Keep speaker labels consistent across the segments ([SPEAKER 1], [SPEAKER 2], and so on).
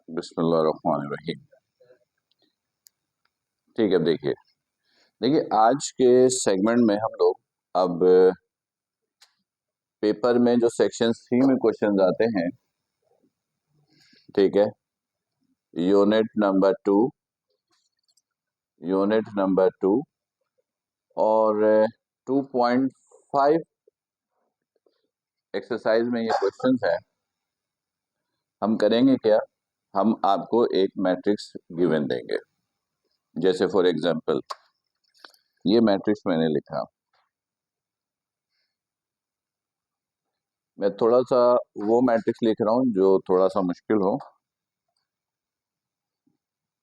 [SPEAKER 1] बिस्मिल्लाहिर्रहमानिर्रहीम। ठीक है, अब देखिए देखिए आज के सेगमेंट में हम लोग अब पेपर में जो सेक्शन 3 में क्वेश्चन आते हैं, ठीक है, यूनिट नंबर टू और 2.5 एक्सरसाइज में ये क्वेश्चंस है। हम करेंगे क्या, हम आपको एक मैट्रिक्स गिवन देंगे। जैसे फॉर एग्जांपल ये मैट्रिक्स मैंने लिखा, मैं थोड़ा सा वो मैट्रिक्स लिख रहा हूँ जो थोड़ा सा मुश्किल हो।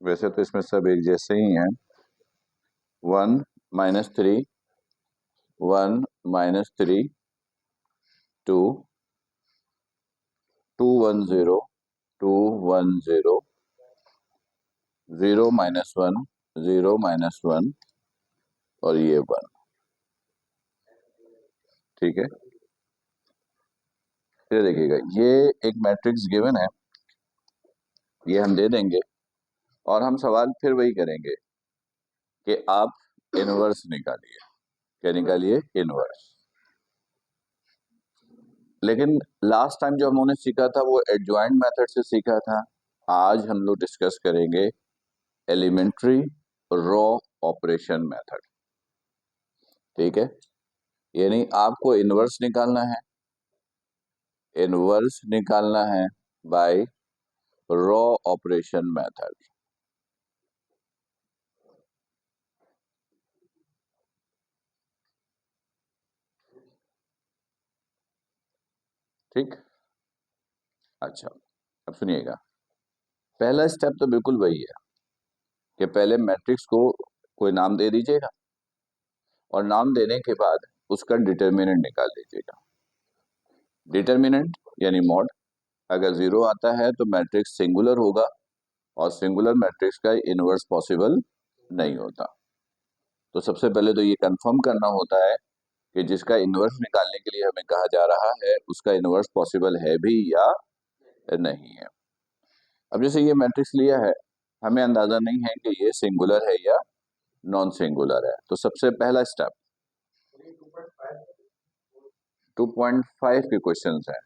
[SPEAKER 1] वैसे तो इसमें सब एक जैसे ही हैं। 1 - 3 1 - 3 2 2 1 0 2 1 0 0 - 1 0 - 1 और ये 1। ठीक है, फिर देखिएगा ये एक मैट्रिक्स गिवन है, ये हम दे देंगे और हम सवाल फिर वही करेंगे कि आप इनवर्स निकालिए। क्या निकालिए? इनवर्स। लेकिन लास्ट टाइम जो हमने सीखा था वो एडजॉइंट मेथड से सीखा था। आज हम लोग डिस्कस करेंगे एलिमेंट्री रॉ ऑपरेशन मेथड। ठीक है, यानी आपको इनवर्स निकालना है बाय रॉ ऑपरेशन मेथड। ठीक, अच्छा अब सुनिएगा, पहला स्टेप तो बिल्कुल वही है कि पहले मैट्रिक्स को कोई नाम दे दीजिएगा और नाम देने के बाद उसका डिटर्मिनेंट निकाल लीजिएगा। डिटर्मिनेंट यानी मॉड, अगर 0 आता है तो मैट्रिक्स सिंगुलर होगा और सिंगुलर मैट्रिक्स का इनवर्स पॉसिबल नहीं होता। तो सबसे पहले तो ये कंफर्म करना होता है कि जिसका इनवर्स निकालने के लिए हमें कहा जा रहा है उसका इनवर्स पॉसिबल है भी या नहीं है। अब जैसे ये मैट्रिक्स लिया है, हमें अंदाजा नहीं है कि ये सिंगुलर है या नॉन सिंगुलर है। तो सबसे पहला स्टेप 2.5 के क्वेश्चन है,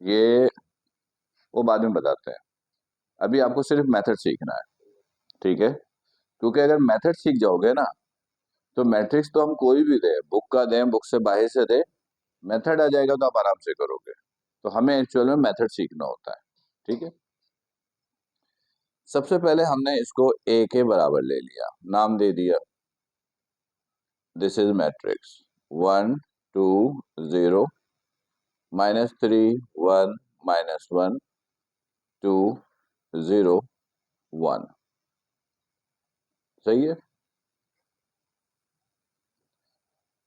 [SPEAKER 1] ये वो बाद में बताते हैं। अभी आपको सिर्फ मेथड सीखना है। ठीक है, क्योंकि अगर मेथड सीख जाओगे ना तो मैट्रिक्स तो हम कोई भी दे, बुक का दें, बुक से बाहर से दे, मेथड आ जाएगा तो आप आराम से करोगे। तो हमें एक्चुअल में मेथड सीखना होता है। ठीक है, सबसे पहले हमने इसको ए के बराबर ले लिया, नाम दे दिया, दिस इज मैट्रिक्स 1 2 0 -3 1 -1 2 0 1। सही है,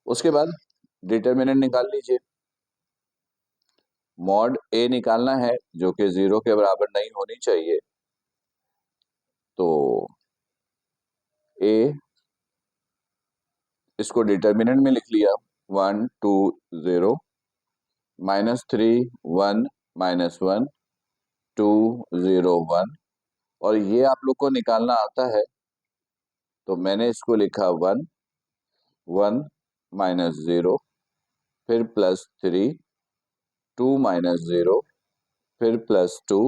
[SPEAKER 1] उसके बाद डिटर्मिनेंट निकाल लीजिए। मॉड ए निकालना है जो कि 0 के बराबर नहीं होनी चाहिए। तो ए, इसको डिटर्मिनेंट में लिख लिया 1 2 0 -3 1 -1 2 0 1 और ये आप लोग को निकालना आता है तो मैंने इसको लिखा 1 1 -0 फिर +3 2 -0 फिर +2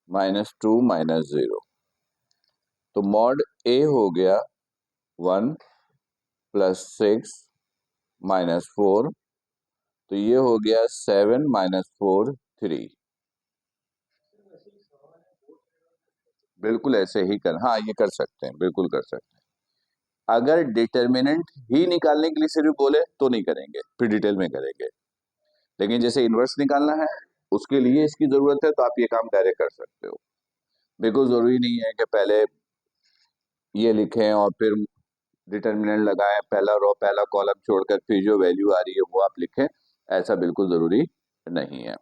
[SPEAKER 1] -2 -0। तो मॉड ए हो गया 1 +6 -4, तो ये हो गया 7 -4 3। बिल्कुल ऐसे ही कर, हाँ ये कर सकते हैं, बिल्कुल कर सकते हैं। अगर डिटर्मिनेंट ही निकालने के लिए सिर्फ बोले तो नहीं करेंगे, फिर डिटेल में करेंगे। लेकिन जैसे इनवर्स निकालना है उसके लिए इसकी जरूरत है तो आप ये काम डायरेक्ट कर सकते हो। बिल्कुल जरूरी नहीं है कि पहले ये लिखें और फिर डिटर्मिनेंट लगाएं, पहला रो पहला कॉलम छोड़कर फिर जो वैल्यू आ रही है वो आप लिखें, ऐसा बिल्कुल जरूरी नहीं है।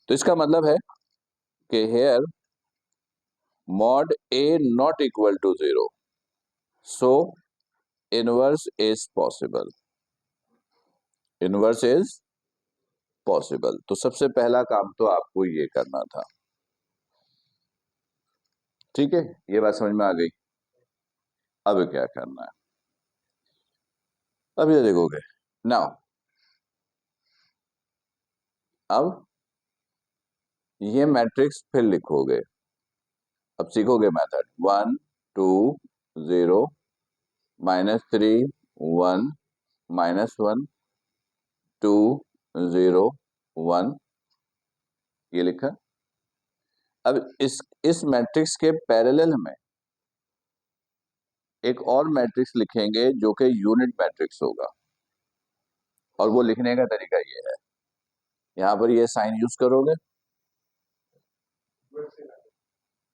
[SPEAKER 1] तो इसका मतलब है कि hair mod a not equal to 0, so inverse is possible। inverse is possible. तो सबसे पहला काम तो आपको ये करना था। ठीक है, ये बात समझ में आ गई। अब क्या करना है, अब ये देखोगे नाउ, अब ये मैट्रिक्स फिर लिखोगे। अब सीखोगे मेथड 1 2 0 -3 1 -1 2 0 1, ये लिखा। अब इस मैट्रिक्स के पैरेलल में एक और मैट्रिक्स लिखेंगे जो कि यूनिट मैट्रिक्स होगा, और वो लिखने का तरीका ये है, यहां पर ये साइन यूज करोगे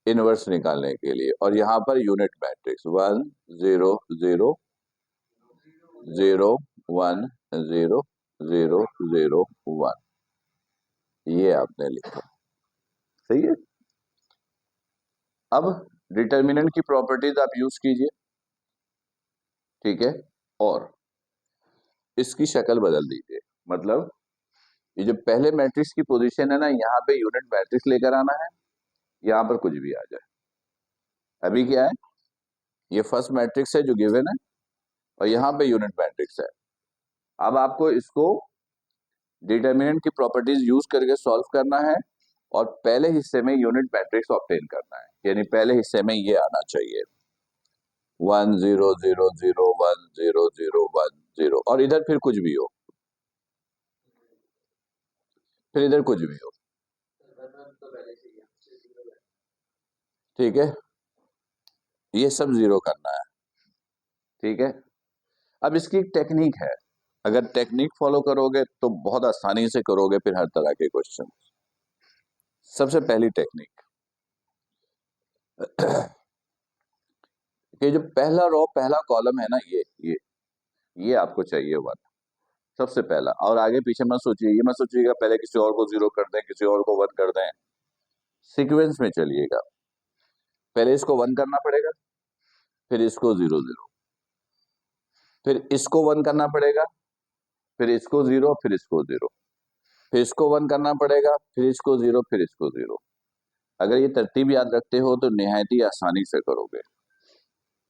[SPEAKER 1] इनवर्स निकालने के लिए, और यहां पर यूनिट मैट्रिक्स 1 0 0 0 1 0 0 0 1, ये आपने लिखा। सही है। अब डिटर्मिनेंट की प्रॉपर्टीज आप यूज कीजिए। ठीक है, और इसकी शक्ल बदल दीजिए। मतलब ये जो पहले मैट्रिक्स की पोजीशन है ना, यहाँ पे यूनिट मैट्रिक्स लेकर आना है, यहाँ पर कुछ भी आ जाए। अभी क्या है, ये फर्स्ट मैट्रिक्स है जो गिवन है, और यहाँ पे यूनिट मैट्रिक्स है। अब आपको इसको डिटर्मिनेंट की प्रॉपर्टीज यूज करके सॉल्व करना है, और पहले हिस्से में यूनिट मैट्रिक्स ऑब्टेन करना है, यानी पहले हिस्से में ये आना चाहिए 1 0 0 0 1 0 0 1 0, और इधर फिर कुछ भी हो, फिर इधर कुछ भी हो। ठीक है, ये सब जीरो करना है। ठीक है, अब इसकी एक टेक्निक है, अगर टेक्निक फॉलो करोगे तो बहुत आसानी से करोगे फिर हर तरह के क्वेश्चन। सबसे पहली टेक्निक कि जो पहला रो पहला कॉलम है ना, ये आपको चाहिए वन, सबसे पहला। और आगे पीछे मत सोचिए, ये मत सोचिएगा पहले किसी और को जीरो कर दें, किसी और को वन कर दें, सीक्वेंस में चलिएगा। पहले इसको वन करना पड़ेगा, फिर इसको 0 0, फिर इसको वन करना पड़ेगा, फिर इसको 0, फिर इसको 0, फिर इसको वन करना पड़ेगा, फिर इसको 0, फिर इसको 0। अगर ये तरतीब याद रखते हो तो निहायत ही आसानी से करोगे।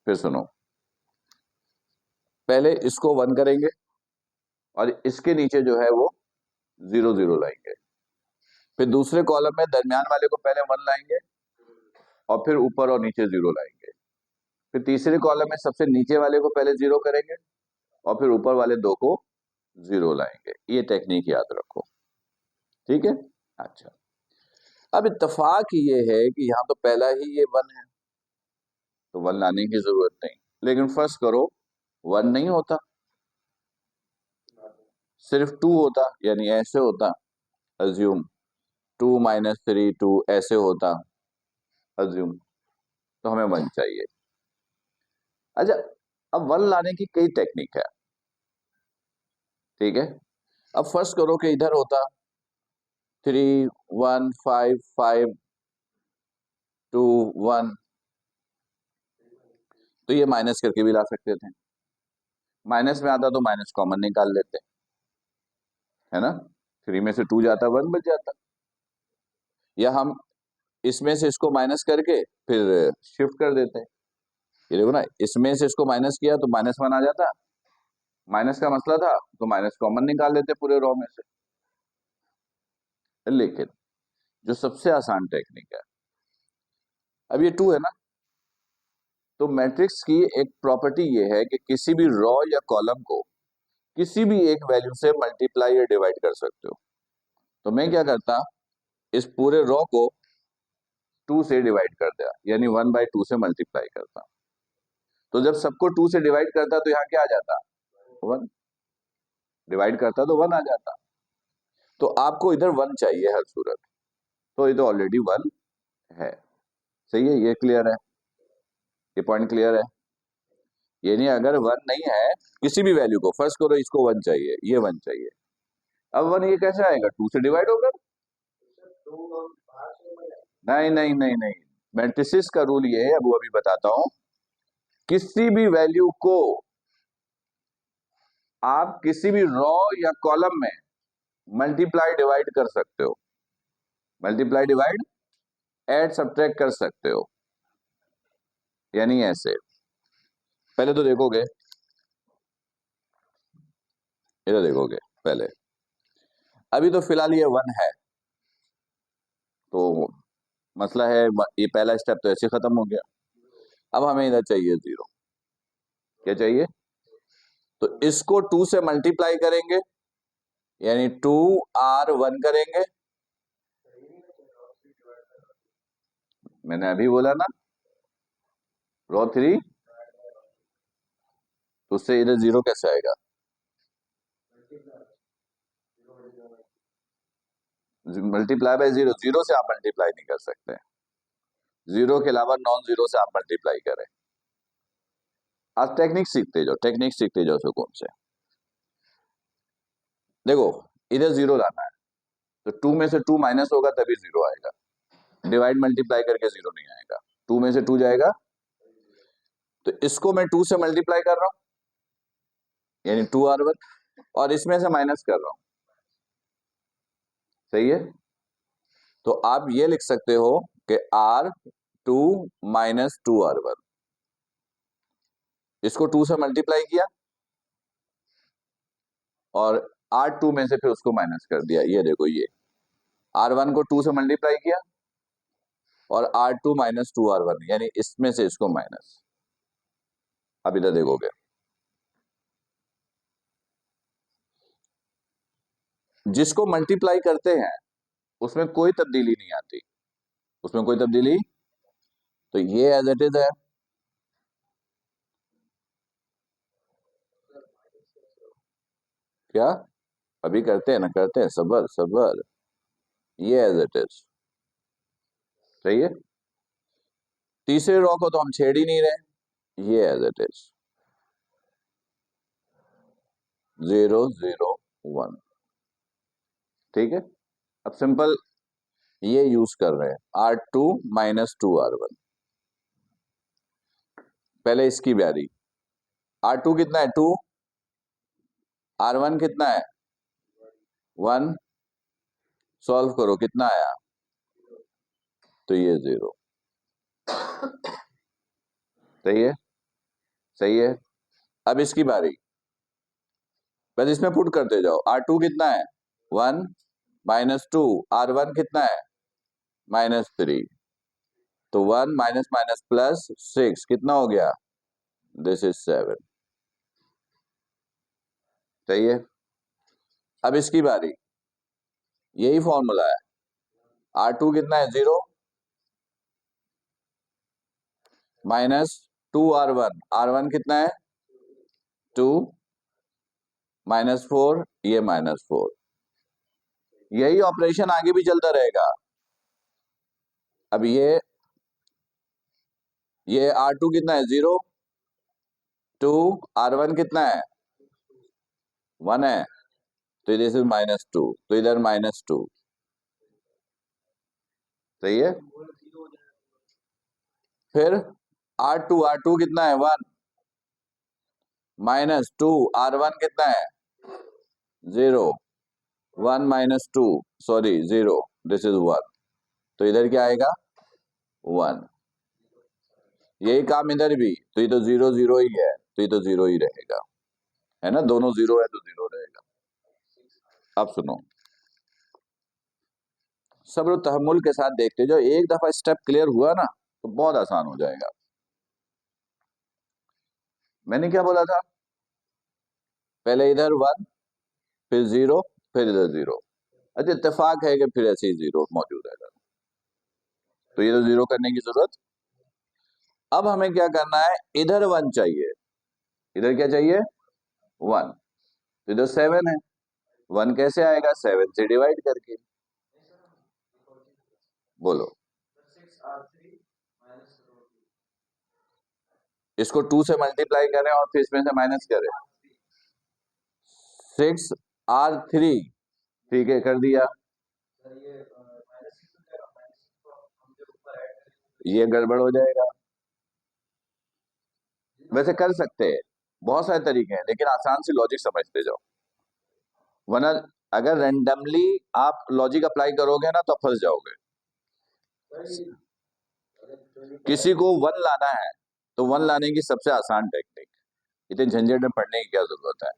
[SPEAKER 1] फिर सुनो, पहले इसको वन करेंगे, और इसके नीचे जो है वो 0 0 लाएंगे। फिर दूसरे कॉलम में दरमियान वाले को पहले वन लाएंगे, और फिर ऊपर और नीचे 0 लाएंगे। फिर तीसरे कॉलम में सबसे नीचे वाले को पहले 0 करेंगे, और फिर ऊपर वाले दो को 0 लाएंगे। ये टेक्निक याद रखो। ठीक है, अच्छा। अब इत्तेफाक ये है कि यहाँ तो पहला ही ये वन है, तो वन लाने की जरूरत नहीं। लेकिन फर्स्ट करो, वन नहीं होता, सिर्फ 2 होता, यानी ऐसे होता, अज्यूम 2 -3 2 ऐसे होता, अज्यूम, तो हमें वन चाहिए। अच्छा, अब वन लाने की कई टेक्निक है। ठीक है, अब फर्स्ट करो कि इधर होता 3 1 5 5 2 1, तो ये माइनस करके भी ला सकते थे। माइनस में आता तो माइनस कॉमन निकाल लेते, है ना, 3 में से 2 जाता 1 बच जाता। या हम इसमें से इसको माइनस करके फिर शिफ्ट कर देते हैं। ये देखो ना, इसमें से इसको माइनस किया तो -1 आ जाता, माइनस का मसला था तो माइनस कॉमन निकाल लेते पूरे रो में से। लेकिन जो सबसे आसान टेक्निक है, अब ये 2 है ना, तो मैट्रिक्स की एक प्रॉपर्टी ये है कि किसी भी रो या कॉलम को किसी भी एक वैल्यू से मल्टीप्लाई या डिवाइड कर सकते हो। तो मैं क्या करता, इस पूरे रो को 2 से डिवाइड कर दिया, यानी 1/2 से मल्टीप्लाई करता। तो जब सबको 2 से डिवाइड करता तो यहाँ क्या आ जाता, 1। डिवाइड करता तो 1 आ जाता। तो आपको इधर 1 चाहिए हर सूरत, तो ये तो ऑलरेडी 1 है। सही है, ये क्लियर है, ये पॉइंट क्लियर है। ये नहीं, अगर 1 नहीं है किसी भी वैल्यू को, फर्स्ट करो इसको 1 चाहिए, ये 1 चाहिए। अब 1 ये कैसे आएगा, 2 से डिवाइड होकर? नहीं नहीं नहीं नहीं, मैट्रिसेस का रूल ये है, अब वो अभी बताता हूं। किसी भी वैल्यू को आप किसी भी रो या कॉलम में मल्टीप्लाई डिवाइड कर सकते हो, मल्टीप्लाई डिवाइड ऐड सब्ट्रैक्ट कर सकते हो, यानी ऐसे। पहले तो देखोगे, इधर देखोगे पहले, अभी तो फिलहाल ये 1 है, तो मसला है, ये पहला स्टेप तो ऐसे खत्म हो गया। अब हमें इधर चाहिए 0। क्या चाहिए? तो इसको 2 से मल्टीप्लाई करेंगे, यानी 2r1 करेंगे। मैंने अभी बोला ना, रो 3, तो उससे इधर 0 कैसे आएगा? मल्टीप्लाई बाय 0, 0 से आप मल्टीप्लाई नहीं कर सकते, 0 के अलावा नॉन 0 से आप मल्टीप्लाई करें। आज टेक्निक सीखते जाओ, टेक्निक सीखते जाओ सुकून से। देखो, इधर 0 लाना है, तो 2 में से 2 माइनस होगा तभी 0 आएगा, डिवाइड मल्टीप्लाई करके 0 नहीं आएगा। 2 में से 2 जाएगा, तो इसको मैं 2 से मल्टीप्लाई कर रहा हूं, यानी 2r1, और इसमें से माइनस कर रहा हूं। सही है? तो आप ये लिख सकते हो कि r2 माइनस 2r1, इसको 2 से मल्टीप्लाई किया और r2 में से फिर उसको माइनस कर दिया। ये देखो, ये r1 को 2 से मल्टीप्लाई किया और r2 माइनस 2r1, यानी इसमें से इसको माइनस। अब इधर देखोगे, जिसको मल्टीप्लाई करते हैं उसमें कोई तब्दीली नहीं आती, उसमें कोई तब्दीली, तो ये एज इट इज है। क्या? अभी करते हैं ना, करते हैं, सबर सबर, ये एज इट इज। सही है? तीसरे रॉ को तो हम छेड़ ही नहीं रहे, ये एज इट इज, 0 0 1। ठीक है? अब सिंपल ये यूज कर रहे हैं, r2 माइनस 2r1। पहले इसकी बारी, r2 कितना है? 2, r1 कितना है? 1, सॉल्व करो, कितना आया? तो ये 0। सही है? सही है? अब इसकी बारी, बस इसमें पुट करते जाओ, r2 कितना है? 1 माइनस 2, r1 कितना है? माइनस 3, तो 1 माइनस माइनस प्लस 6, कितना हो गया? This is 7। सही है? अब इसकी बारी, यही फॉर्मूला है, r2 कितना है? 0 माइनस 2r1, r1 कितना है? 2 माइनस 4, ये माइनस 4। यही ऑपरेशन आगे भी चलता रहेगा। अब ये r2 कितना है? 0, 2, r1 कितना है? 1 है, तो दिस इज माइनस 2, तो इधर माइनस 2। सही है? फिर r2 कितना है? 1 माइनस 2, r1 कितना है? 0, 1 माइनस 2, सॉरी 0, दिस इज 1, तो इधर क्या आएगा? 1। यही काम इधर भी, तो ये तो 0 0 ही है, तो ये तो 0 ही रहेगा, है ना? दोनों 0 है तो 0 रहेगा। अब सुनो, सब्र तहम्मुल के साथ देखते जाओ, एक दफा स्टेप क्लियर हुआ ना तो बहुत आसान हो जाएगा। मैंने क्या बोला था? पहले इधर 1, फिर 0, फिर इधर 0। अच्छा, इत्तेफाक है कि फिर ऐसे ही 0 मौजूद है, तो ये तो 0 करने की जरूरत। अब हमें क्या करना है? इधर 1 चाहिए, इधर क्या चाहिए? 1, तो इधर 7 है, 1 कैसे आएगा? 7 से डिवाइड करके। बोलो, इसको 2 से मल्टीप्लाई करें और फिर इसमें से माइनस करें। 6r3, ठीक है, कर दिया। ये गड़बड़ हो जाएगा। वैसे कर सकते हैं, बहुत सारे तरीके हैं, लेकिन आसान सी लॉजिक समझते जाओ, वरना अगर रेंडमली आप लॉजिक अप्लाई करोगे ना तो फंस जाओगे। किसी को 1 लाना है तो 1 लाने की सबसे आसान टेक्निक, इतने झंझट में पढ़ने की क्या जरूरत है।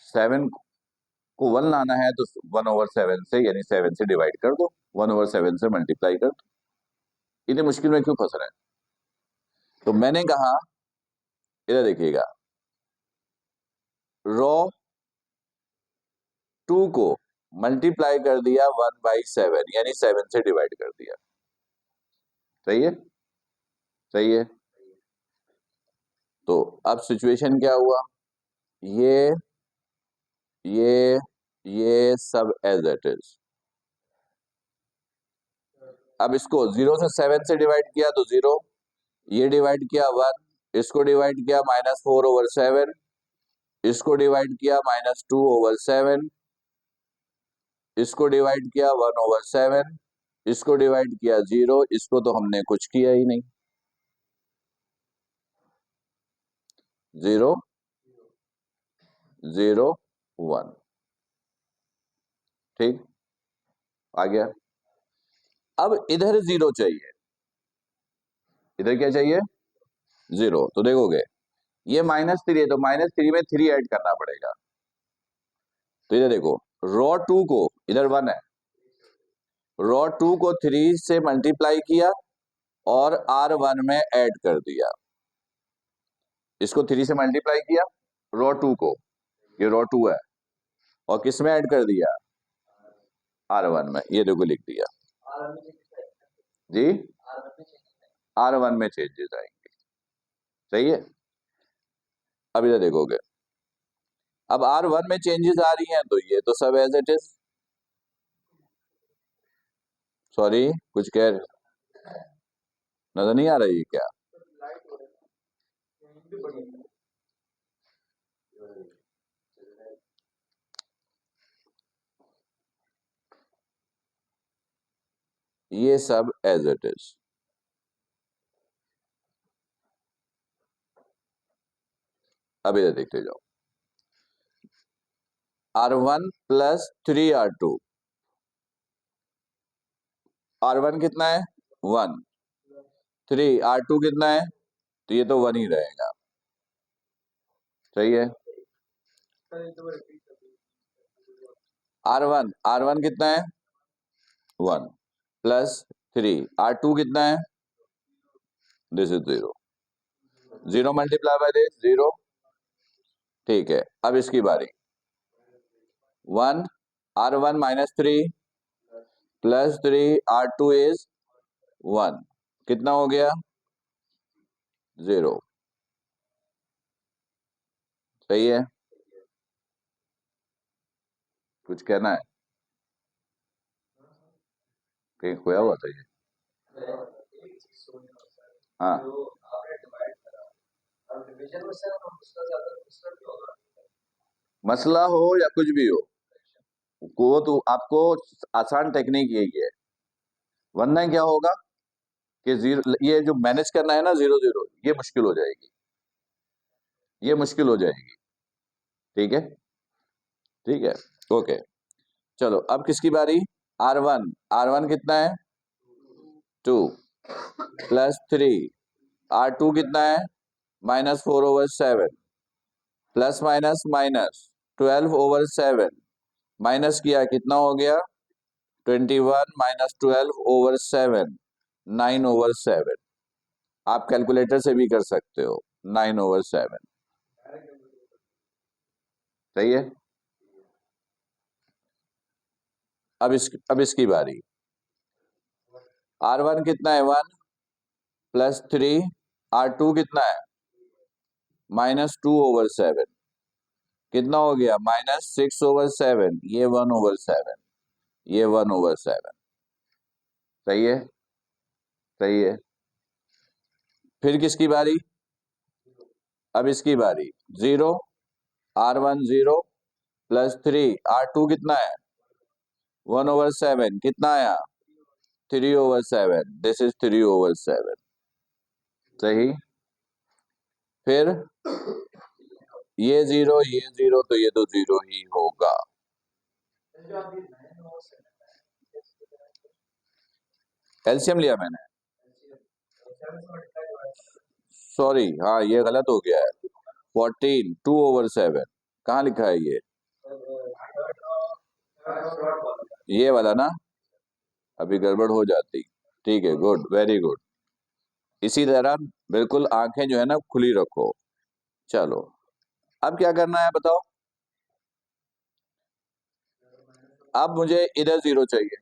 [SPEAKER 1] 7 को 1 लाना है तो 1/7 से यानी 7 से डिवाइड कर दो, 1/7 से मल्टीप्लाई कर दो। इतनी मुश्किल में क्यों फंस रहे हैं। तो मैंने कहा इधर देखिएगा, रॉ 2 को मल्टीप्लाई कर दिया 1/7 यानी 7 से डिवाइड कर दिया। सही है, सही है। तो अब सिचुएशन क्या हुआ, ये ये ये सब एज इट इज। अब इसको 0 से 7 से डिवाइड किया तो 0, ये डिवाइड किया 1, इसको डिवाइड किया -4/7, इसको डिवाइड किया -2/7, इसको डिवाइड किया 1/7, इसको डिवाइड किया 0, इसको तो हमने कुछ किया ही नहीं। 0 0 1, ठीक, आ गया। अब इधर 0 चाहिए, इधर क्या चाहिए, 0। तो देखोगे ये -3 है तो -3 में 3 ऐड करना पड़ेगा। तो इधर देखो, रॉ 2 को, इधर 1 है, रॉ 2 को 3 से मल्टीप्लाई किया और R1 में ऐड कर दिया। इसको 3 से मल्टीप्लाई किया रॉ 2 को, ये रॉ 2 है, और किस में ऐड कर दिया, R1 में। ये देखो लिख दिया जी, R1 में चेंजेस आएंगे। सही है। अब इधर देखोगे, अब R1 में चेंजेस आ रही हैं तो ये तो सब एज इट इज। सॉरी, कुछ कह नजर नहीं आ रही क्या, ये सब एज इट इज। अब इधर देखते जाओ, R1 + 3R2, R1 कितना है 1, 3, R2 कितना है, तो ये तो 1 ही रहेगा। सही है। R1 कितना है 1 + 3, R2 कितना है, this is 0, 0 multiply by this 0। ठीक है, अब इसकी बारी, 1, R1 -3 + 3 R2 इज 1, कितना हो गया 0। सही है, कुछ कहना है, कहीं खोया हुआ था ये। हाँ, मसला हो या कुछ भी हो, वो तो आपको आसान टेक्निक यही है, वरना क्या होगा कि जीरो, ये जो मैनेज करना है ना 0 0, ये मुश्किल हो जाएगी, ये मुश्किल हो जाएगी। ठीक है, ठीक है, ओके। चलो अब किसकी बारी, R1 कितना है 2 + 3, R2 कितना है -4/7, प्लस माइनस माइनस 12/7, माइनस किया कितना हो गया 21 - 12/7, 9/7। आप कैलकुलेटर से भी कर सकते हो, 9/7। सही है। अब इसकी बारी, R1 कितना है 1 + 3, R2 कितना है -2/7, कितना हो गया -6/7, ये 1/7, ये 1/7। सही है, सही है। फिर किसकी बारी, अब इसकी बारी, 0, R1 0 + 3, R2 कितना है 1/7, कितना आया 3/7, दिस इज 3/7। सही। फिर ये 0 तो ये तो 0 ही होगा। एलसीएम लिया मैंने, सॉरी, हाँ ये गलत हो गया है। 14 2/7 कहाँ लिखा है ये वाला ना, अभी गड़बड़ हो जाती। ठीक है, गुड, वेरी गुड। इसी तरह बिल्कुल आंखें जो है ना खुली रखो। चलो, अब क्या करना है बताओ। अब मुझे इधर 0 चाहिए,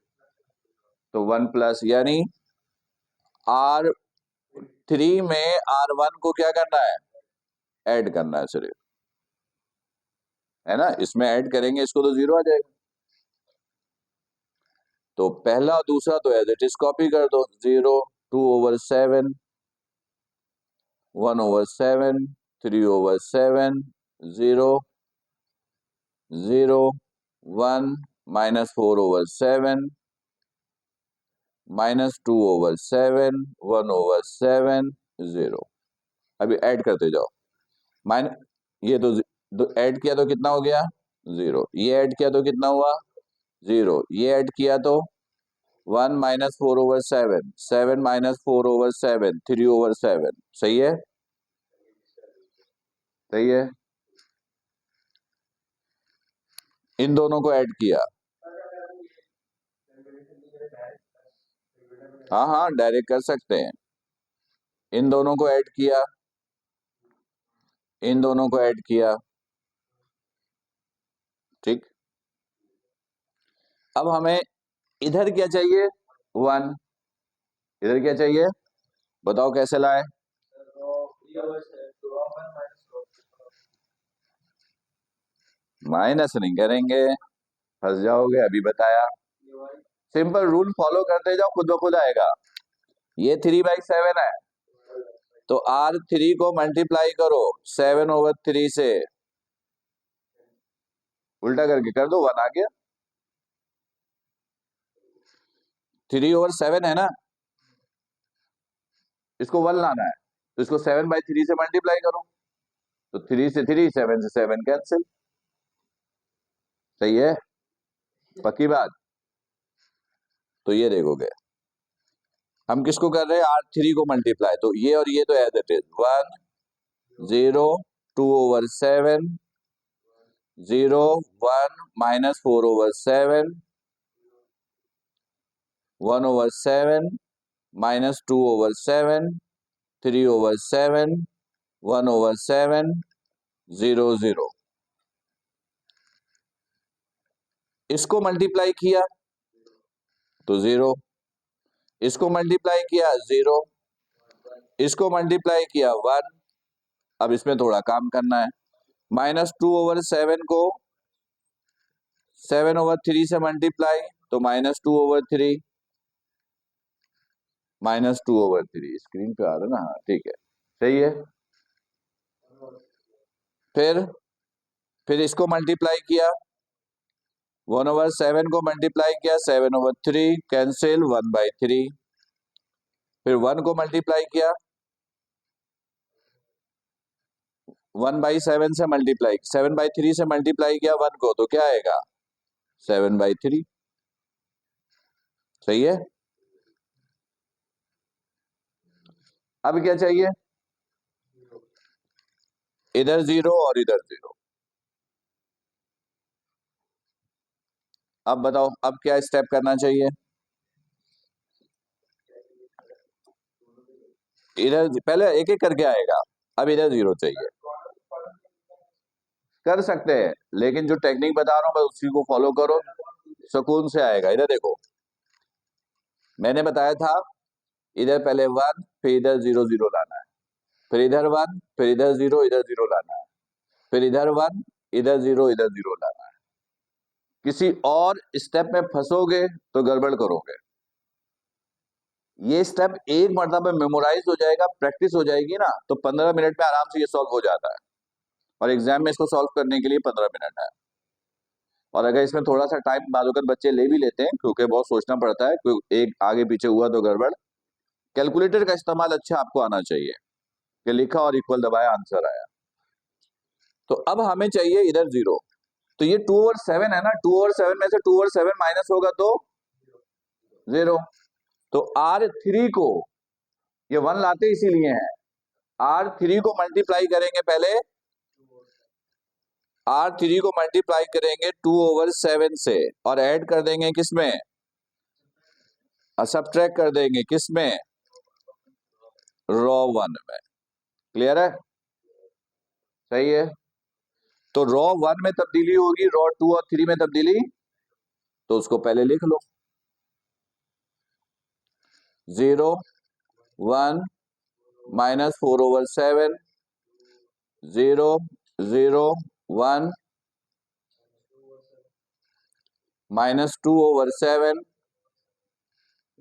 [SPEAKER 1] तो 1 प्लस, यानी R3 में R1 को क्या करना है, ऐड करना है सिर्फ, है ना। इसमें ऐड करेंगे इसको तो 0 आ जाएगा। तो पहला और दूसरा तो एज इट इज कॉपी कर दो। 0 2/7, 1/7, 3/7, 0 0 1 -4/7, -2/7, 1/7, 0। अभी ऐड करते जाओ। माइन ये तो ऐड किया तो कितना हो गया, 0। ये ऐड किया तो कितना हुआ, 0। ये ऐड किया तो 1 -4/7, 7 -4/7, 3/7। सही है, सही है। इन दोनों को ऐड किया, हाँ हाँ डायरेक्ट कर सकते हैं। इन दोनों को ऐड किया, इन दोनों को ऐड किया, ठीक। अब हमें इधर क्या चाहिए, 1। इधर क्या चाहिए, बताओ कैसे लाए। माइनस नहीं करेंगे, फंस जाओगे, अभी बताया। सिंपल रूल फॉलो करते जाओ, खुद ब खुद आएगा। ये 3/7 है, तो R3 को मल्टीप्लाई करो 7/3 से, उल्टा करके कर दो, 1 आ गया। 3/7 है ना, इसको 1 लाना है, तो इसको 7/3 से मल्टीप्लाई करो, तो 3 से 3, 7 से 7 कैंसिल। सही है, पक्की बात। तो ये देखोगे, हम किसको कर रहे हैं, R3 को मल्टीप्लाई, तो ये और ये तो एज इट इज 1 0 2/7, 0 1 -4/7, 1/7, -2/7, 3/7, 1/7, 0 0। इसको मल्टीप्लाई किया तो 0, इसको मल्टीप्लाई किया 0, इसको मल्टीप्लाई किया 1। अब इसमें थोड़ा काम करना है। -2/7 को 7/3 से मल्टीप्लाई, तो -2/3, -2/3 स्क्रीन पे आ रहा है ना, हाँ ठीक है, सही है। फिर इसको मल्टीप्लाई किया, 1/7 को मल्टीप्लाई किया 7/3, कैंसिल 1/3। फिर 1 को मल्टीप्लाई किया, 1/7 से मल्टीप्लाई, 7/3 से मल्टीप्लाई किया 1 को, तो क्या आएगा, 7/3। सही है। अब क्या चाहिए, इधर 0 और इधर 0। अब बताओ, अब क्या स्टेप करना चाहिए। इधर पहले एक एक करके आएगा, अब इधर 0 चाहिए। कर सकते हैं, लेकिन जो टेक्निक बता रहा हूं बस उसी को फॉलो करो, सुकून से आएगा। इधर देखो, मैंने बताया था, इधर पहले 1, फिर इधर 0 0 लाना है, फिर इधर 1, फिर इधर 0 इधर 0 लाना है, फिर इधर 1 इधर 0 इधर 0 लाना है। किसी और स्टेप में फंसोगे तो गड़बड़ करोगे। ये स्टेप एक मरतबा मेमोराइज हो जाएगा, प्रैक्टिस हो जाएगी ना, तो 15 मिनट में आराम से ये सॉल्व हो जाता है। और एग्जाम में इसको सॉल्व करने के लिए 15 मिनट है। और अगर इसमें थोड़ा सा टाइम बालूकर बच्चे ले भी लेते हैं, क्योंकि बहुत सोचना पड़ता है, क्योंकि एक आगे पीछे हुआ तो गड़बड़। कैलकुलेटर का इस्तेमाल अच्छा आपको आना चाहिए, कि लिखा और इक्वल दबाया आंसर आया। तो अब हमें चाहिए इधर 0, तो ये 2/7 है ना, 2/7 में से 2/7 माइनस होगा तो 0। तो R3 को ये 1 लाते इसीलिए है, R3 को मल्टीप्लाई करेंगे पहले, R3 को मल्टीप्लाई करेंगे 2/7 से और ऐड कर देंगे किसमें, सब्ट्रैक्ट कर देंगे किसमें, रॉ 1 में। क्लियर है, सही है। तो रॉ 1 में तब्दीली होगी, रॉ 2 और 3 में तब्दीली, तो उसको पहले लिख लो, 0 1 -4/7, 0 0 1 -2/7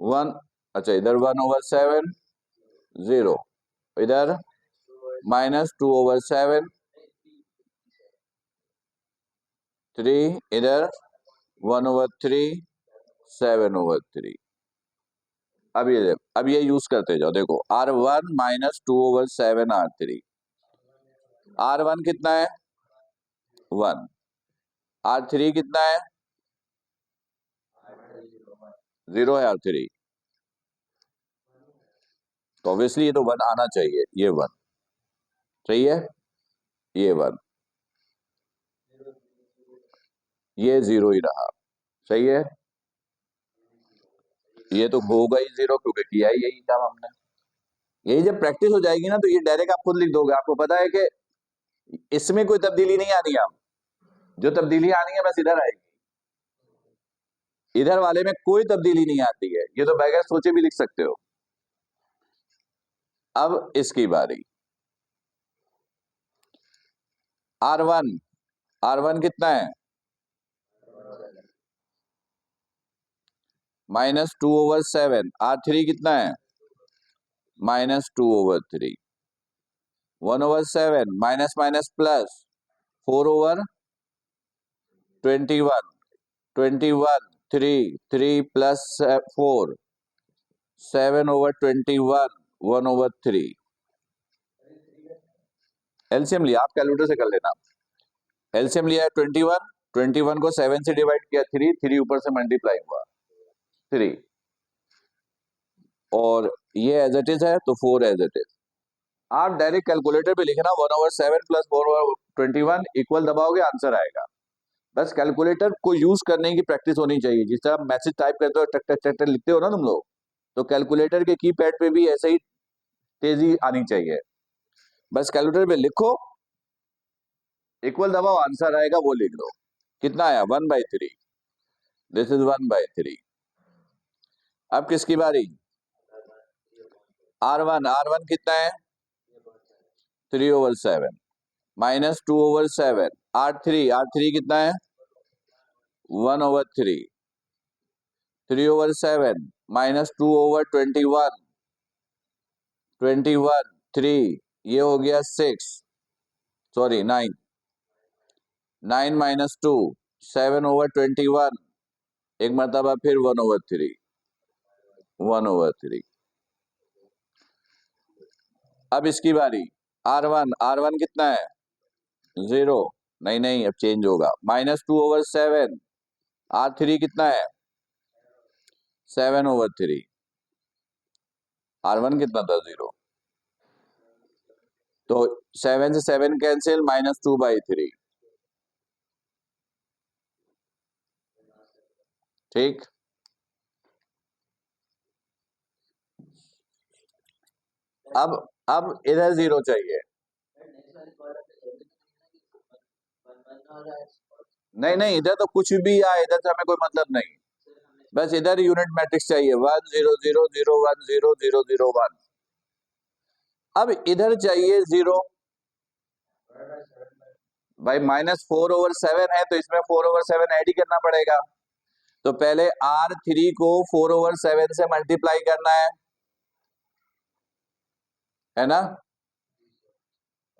[SPEAKER 1] 1, अच्छा इधर 1/7 0, इधर -2/7 3, इधर 1/3 7/3। अब ये यूज करते जाओ, देखो R1 -2/7 R3, R1 कितना है 1, R3 कितना है 0 है R3, तो ऑब्वियसली ये तो 1 आना चाहिए, ये 1 सही है, ये 1, ये 0 ही रहा, सही है, ये तो होगा ही 0 क्योंकि किया ही यही काम हमने। यही जब प्रैक्टिस हो जाएगी ना तो ये डायरेक्ट आप खुद लिख दोगे, आपको पता है कि इसमें कोई तब्दीली नहीं आनी है, जो तब्दीली आनी है बस इधर आएगी, इधर वाले में कोई तब्दीली नहीं आती है, ये तो बगैर सोचे भी लिख सकते हो। अब इसकी बारी, R1, R1 कितना है -2/7, R3 कितना है -2/3, 1/7 minus minus plus 4/21, 21 3 3 plus 4 7/21 1/3। LCM लिया, आप कैलकुलेटर से कर लेना, एलसीएम लिया है 21, 21 को 7 से डिवाइड किया 3, 3 ऊपर से मल्टीप्लाई हुआ 3, और ये एज इट इज है तो 4 एज इट इज। आप डायरेक्ट कैलकुलेटर पे लिखना 1/7 प्लस 4/21 इक्वल दबाओगे आंसर आएगा। बस कैलकुलेटर को यूज करने की प्रैक्टिस होनी चाहिए, जिस तरह मैसेज टाइप करते हो टक टक टक टक लिखते हो ना तुम लोग, तो कैलकुलेटर के कीपैड पे भी ऐसे ही तेजी आनी चाहिए। बस कैलकुलेटर पे लिखो, इक्वल दबाओ आंसर आएगा, वो लिख दो। कितना आया 1/3, दिस इज 1/3। अब किसकी बारी, R1, R1 कितना है 3/7 -2/7, R3, R3 कितना है 1/3, 3/7 -2/21, 21 3, ये हो गया 6, सॉरी 9, 9 -2 7/21, एक मरतबा फिर 1/3, 1/3। अब इसकी बारी, R1, R1 कितना है 0, नहीं नहीं अब चेंज होगा, -2/7, R3 कितना है 7/3, R1 कितना था 0, तो 7 से 7 कैंसिल, -2/3, ठीक। अब इधर 0 चाहिए, नहीं नहीं इधर तो कुछ भी आए, इधर से हमें कोई मतलब नहीं, बस इधर यूनिट मैट्रिक्स चाहिए 1 0 0 0 1 0 0 0 1। अब इधर चाहिए 0, भाई -4/7 है तो इसमें 4/7 ऐड ही करना पड़ेगा, तो पहले R3 को 4/7 से मल्टीप्लाई करना है ना,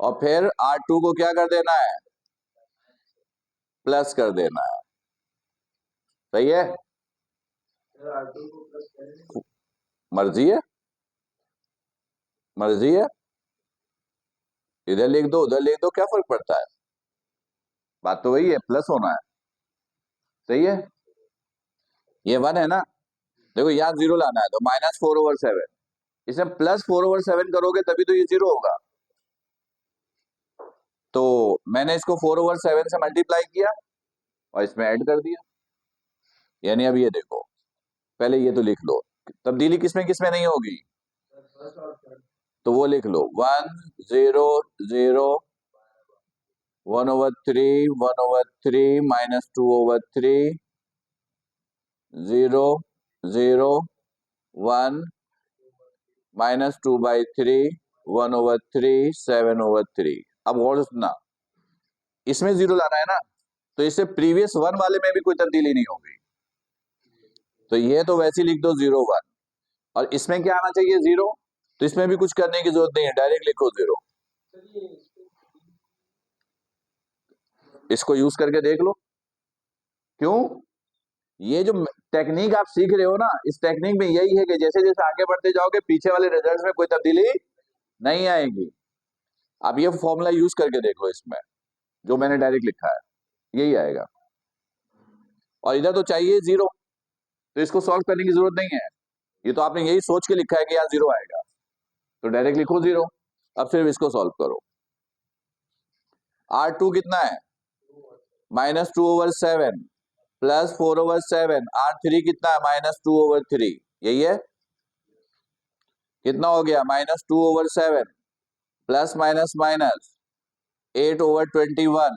[SPEAKER 1] और फिर R2 को क्या कर देना है प्लस कर देना है, सही है, मर्जी है, मर्जी है, इधर लिख दो उधर लिख दो क्या फर्क पड़ता है, बात तो वही है, प्लस होना है। सही है, ये 1 है ना, देखो यहाँ 0 लाना है तो -4/7, इसे +4/7 करोगे तभी तो ये 0 होगा। तो मैंने इसको 4/7 से मल्टीप्लाई किया और इसमें ऐड कर दिया। यानी अब ये देखो, पहले ये तो लिख लो, तब्दीली किसमें किसमें नहीं होगी, तो वो लिख लो 1 0 0 1/3 1/3 -2/3 0 0 1 -2/3 1/3 7/3। अब और सुनना, इसमें 0 लाना है ना, तो इससे प्रीवियस 1 वाले में भी कोई तब्दीली नहीं होगी, तो ये तो वैसे ही लिख दो 0 1। और इसमें क्या आना चाहिए 0, तो इसमें भी कुछ करने की जरूरत नहीं है, डायरेक्ट लिखो 0। इसको यूज करके देख लो। क्यों, ये जो टेक्निक आप सीख रहे हो ना, इस टेक्निक में यही है कि जैसे जैसे आगे बढ़ते जाओगे पीछे वाले रिजल्ट्स में कोई तब्दीली नहीं आएगी। आप ये फॉर्मूला यूज करके देख लो, इसमें जो मैंने डायरेक्ट लिखा है यही आएगा। और इधर तो चाहिए 0, तो इसको सॉल्व करने की जरूरत नहीं है, ये तो आपने यही सोच के लिखा है कि यहाँ 0 आएगा, तो डायरेक्ट लिखो 0। अब सिर्फ इसको सॉल्व करो। R2 कितना है, -2/7 +4/7। R3 कितना है, -2/3, यही है। कितना हो गया, -2/7 प्लस माइनस माइनस 8/21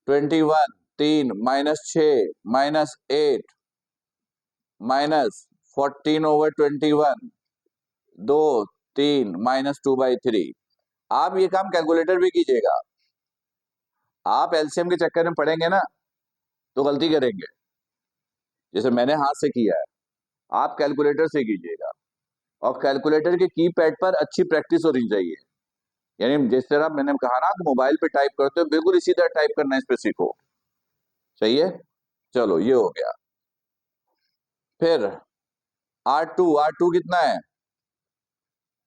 [SPEAKER 1] 21 3 -6 -8 -14/21 2 3 -2/3। आप ये काम कैलकुलेटर भी कीजिएगा, आप एलसीएम के चक्कर में पड़ेंगे ना तो गलती करेंगे, जैसे मैंने हाथ से किया है, आप कैलकुलेटर से कीजिएगा। और कैलकुलेटर के कीपैड पर अच्छी प्रैक्टिस होनी चाहिए, यानी जिस तरह मैंने कहा ना कि मोबाइल पे टाइप करते हो बिल्कुल इसी तरह टाइप करना, इस पे सीखो। सही है, चलो ये हो गया। फिर R2 कितना है,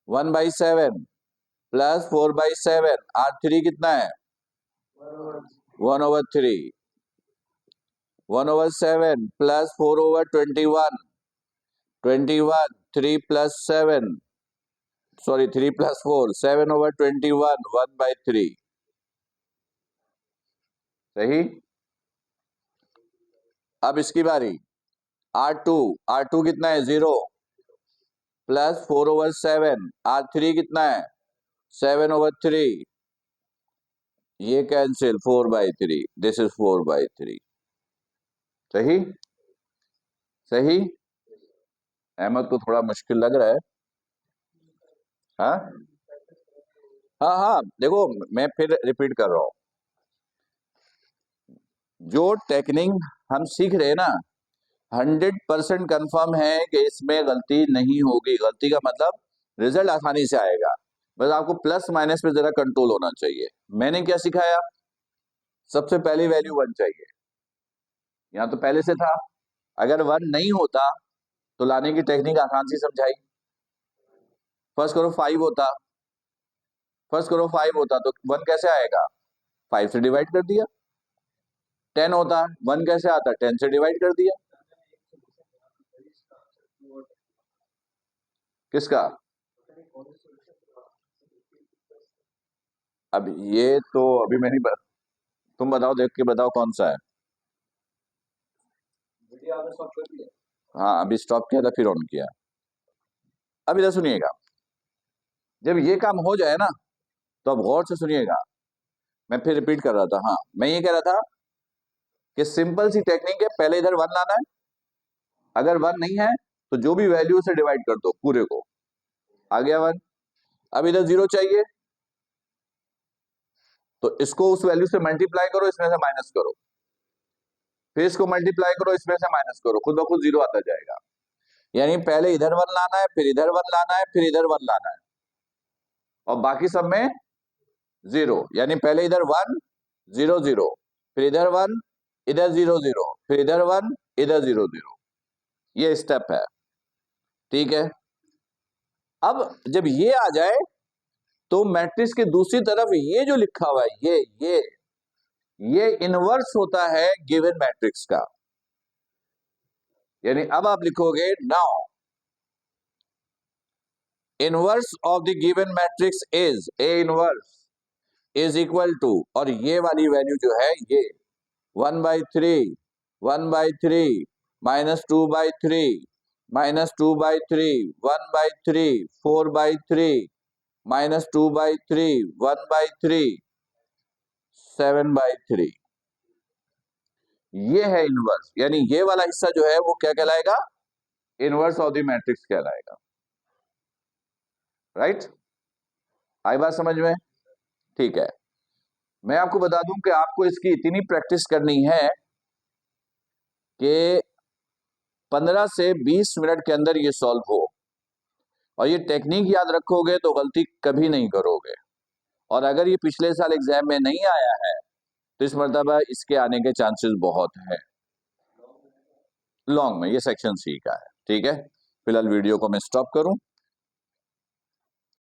[SPEAKER 1] 1/7 प्लस 4/7। R3 कितना है, 1/3 1/7 प्लस 4/21 21 3 + 7 सॉरी 3 + 4 7/21 1/3। सही। अब इसकी बारी, R2 कितना है, 0 प्लस 4/7। R3 कितना है, 7/3, ये कैंसिल 4/3, दिस इज 4/3। सही। सही, अहमद को थोड़ा मुश्किल लग रहा है। हाँ हाँ हाँ, देखो मैं फिर रिपीट कर रहा हूं, जो टेक्निक हम सीख रहे हैं ना 100% कंफर्म है कि इसमें गलती नहीं होगी। गलती का मतलब रिजल्ट आसानी से आएगा, बस आपको प्लस माइनस पे जरा कंट्रोल होना चाहिए। मैंने क्या सिखाया, सबसे पहली वैल्यू 1 चाहिए, यहाँ तो पहले से था। अगर 1 नहीं होता तो लाने की टेक्निक आसान सी समझाई। फर्स्ट करो 5 होता, फर्स्ट करो 5 होता तो 1 कैसे आएगा, 5 से डिवाइड कर दिया। 10 होता, 1 कैसे आता, 10 से डिवाइड कर दिया। किसका, अब ये तो अभी मैं नहीं तुम बताओ, देख के बताओ कौन सा है। हाँ अभी स्टॉप किया था फिर ऑन किया। अब इधर सुनिएगा, जब ये काम हो जाए ना तो अब गौर से सुनिएगा, मैं फिर रिपीट कर रहा था। हाँ मैं ये कह रहा था कि सिंपल सी टेक्निक है, पहले इधर 1 लाना है, अगर 1 नहीं है तो जो भी वैल्यू से डिवाइड कर दो पूरे को, आ गया 1। अब इधर 0 चाहिए तो इसको उस वैल्यू से मल्टीप्लाई करो, इसमें से माइनस करो, फिर इसको मल्टीप्लाई करो, इसमें से माइनस करो, खुद ब खुद 0 आता जाएगा। यानी पहले इधर 1 लाना है, फिर इधर 1 लाना है, फिर इधर 1 लाना है, और बाकी सब में 0। यानी पहले इधर 1 0 0, फिर इधर 1 इधर 0 0, फिर इधर 1 इधर 0 0, ये स्टेप है। ठीक है, अब जब ये आ जाए तो मैट्रिक्स के दूसरी तरफ ये जो लिखा हुआ है ये ये इनवर्स होता है गिवन मैट्रिक्स का। यानी अब आप लिखोगे now inverse of the given matrix is A inverse is equal to, और ये वाली वैल्यू जो है ये 1/3 1/3 -2/3 -2/3 1/3 4/3 -2/3 1/3 7/3, ये है इनवर्स। यानी ये वाला हिस्सा जो है वो क्या कहलाएगा? इनवर्स ऑफ द मैट्रिक्स कहलाएगा। राइट? आई बात समझ में? ठीक है, मैं आपको बता दूं कि आपको इसकी इतनी प्रैक्टिस करनी है कि 15 से 20 मिनट के अंदर ये सॉल्व हो, और ये टेक्निक याद रखोगे तो गलती कभी नहीं करोगे। और अगर ये पिछले साल एग्जाम में नहीं आया है तो इस मर्तबा इसके आने के चांसेस बहुत हैं। लॉन्ग में ये सेक्शन सी का है। ठीक है, फिलहाल वीडियो को मैं स्टॉप करूं।